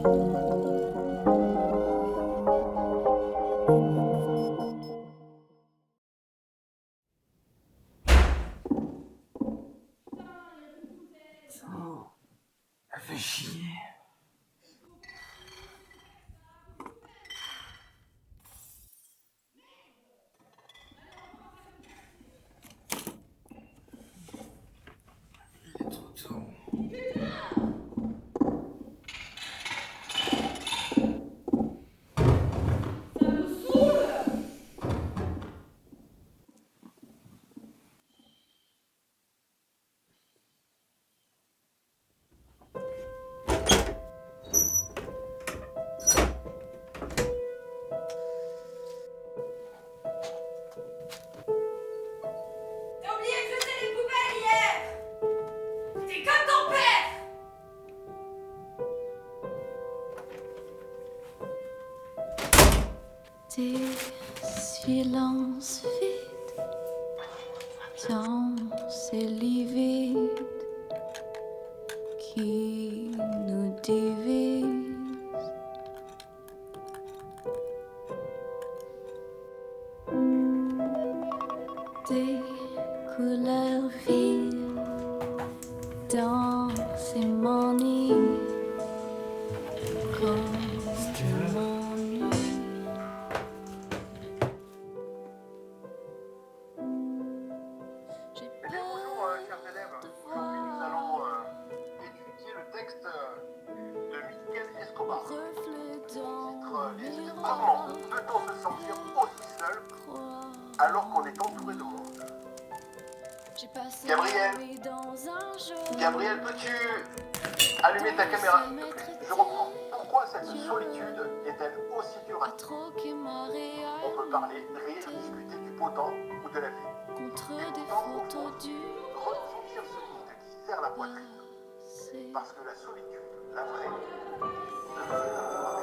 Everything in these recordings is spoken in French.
Oh, elle fait chier. Il est trop tôt. Des silences vides dans ces lits vides qui nous divisent. Des couleurs vives dans ces manies. Comment peut-on se sentir aussi seul alors qu'on est entouré de monde? Gabriel, peux-tu allumer ta caméra? Je reprends. Pourquoi cette solitude est-elle aussi dure à vivre? On peut parler, rire, discuter du beau temps ou de la vie. Et pourtant, au fond, ressentir ce vide qui serre la poitrine. Parce que la solitude, la vraie, ne veut rien voir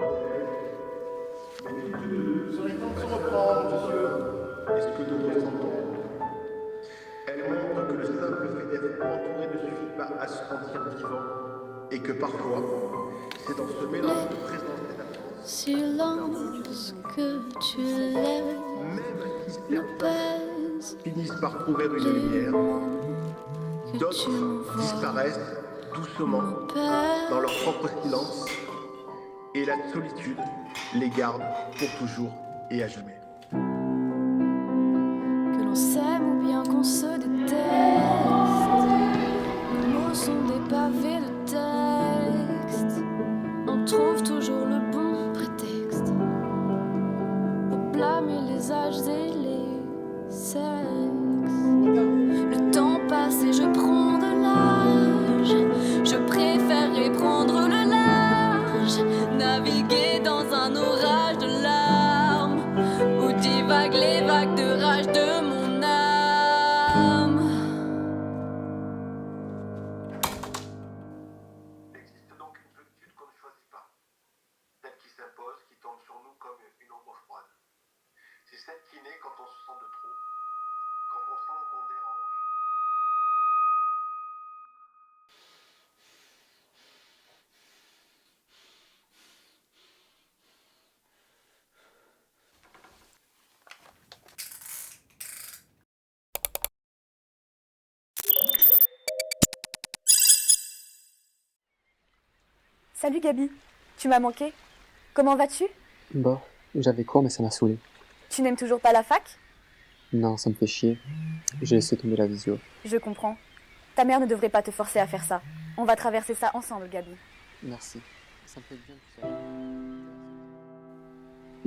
avec elle. Sur les temps de se reprendre, monsieur. Est-ce que nous ressentons? Elle montre que le simple fait d'être entouré ne suffit pas à se sentir vivant et que parfois, c'est dans ce mélange de présence et d'absence Silence que tu lèves, même qui nous pèse, finissent par trouver une lumière. D'autres disparaissent doucement dans leur propre silence et la solitude les garde pour toujours et à jamais. que l'on s'aime ou bien qu'on se déteste. Nos mots sont des pavés de texte. On trouve toujours le bon prétexte pour blâmer les âges et les sexes. Le temps passe et je prends de l'âge. Je préférerais prendre le large, naviguer dans un orage de larmes, où divaguent les vagues de rage de mon âme. Il existe donc une solitude qu'on ne choisit pas, celle qui s'impose, qui tombe sur nous comme une ombre froide. C'est celle qui naît quand on se sent de trop, quand on sent qu'on dérange. Salut Gabi, tu m'as manqué. Comment vas-tu? Bah, j'avais cours mais ça m'a saoulé. Tu n'aimes toujours pas la fac? Non, ça me fait chier. J'ai laissé tomber la visio. Je comprends. Ta mère ne devrait pas te forcer à faire ça. On va traverser ça ensemble, Gabi. Merci. Ça me fait bien tout ça.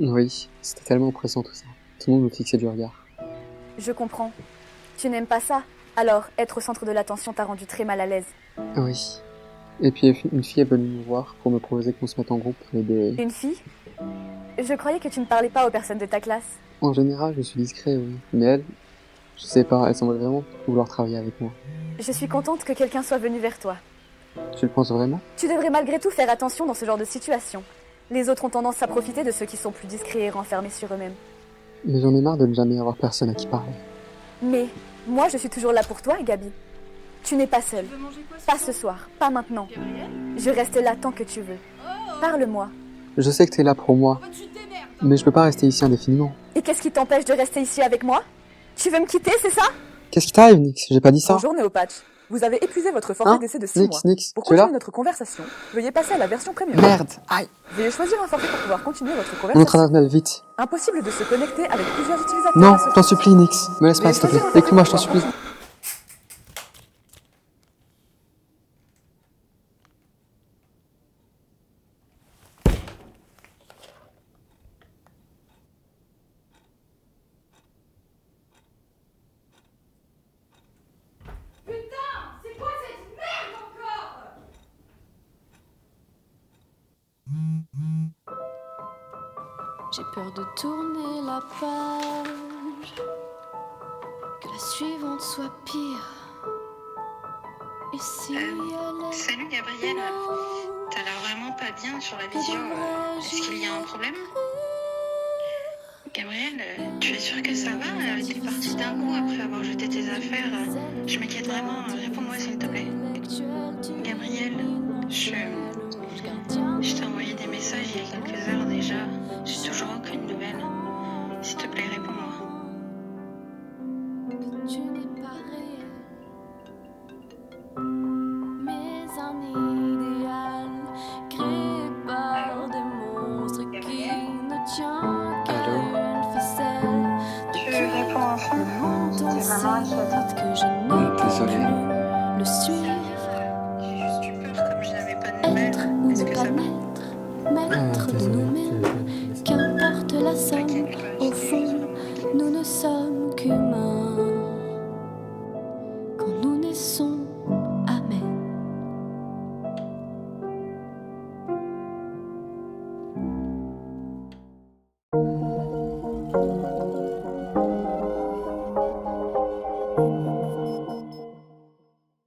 Oui, c'était tellement oppressant tout ça. Tout le monde me fixait du regard. Je comprends. Tu n'aimes pas ça? Alors, être au centre de l'attention t'a rendu très mal à l'aise. Oui. Et puis une fille est venue me voir pour me proposer qu'on se mette en groupe pour aider. Une fille? Je croyais que tu ne parlais pas aux personnes de ta classe. En général, je suis discret, oui. Mais elle, je sais pas, elle semble vraiment vouloir travailler avec moi. Je suis contente que quelqu'un soit venu vers toi. Tu le penses vraiment? Tu devrais malgré tout faire attention dans ce genre de situation. Les autres ont tendance à profiter de ceux qui sont plus discrets et renfermés sur eux-mêmes. Mais j'en ai marre de ne jamais avoir personne à qui parler. Mais, moi je suis toujours là pour toi, Gabi. Tu n'es pas seule. Pas ce soir, pas maintenant. Je reste là tant que tu veux. Parle-moi. Je sais que t'es là pour moi, mais je peux pas rester ici indéfiniment. Et qu'est-ce qui t'empêche de rester ici avec moi? Tu veux me quitter, c'est ça? Qu'est-ce qui t'arrive, Nix? J'ai pas dit ça. Bonjour Néopatch. Vous avez épuisé votre forfait Hein? d'essai de 6 mois. Nix, Pour tu es là? continuer notre conversation, veuillez passer à la version premium. Merde! Aïe! Veuillez choisir un forfait pour pouvoir continuer votre Mon conversation. adresse mail, vite. Impossible de se connecter avec plusieurs utilisateurs. Non, associés. je t'en supplie, Nix. Me laisse pas, s'il te plaît. Écris-moi, je t'en supplie. J'ai peur de tourner la page, que la suivante soit pire. Et si elle est Salut Gabriel, t'as l'air vraiment pas bien sur la visio. Est-ce qu'il y a un problème? Gabriel, tu es sûr que ça va? T'es parti d'un coup après avoir jeté tes affaires. Je m'inquiète vraiment. Réponds-moi s'il te plaît. Gabriel, je...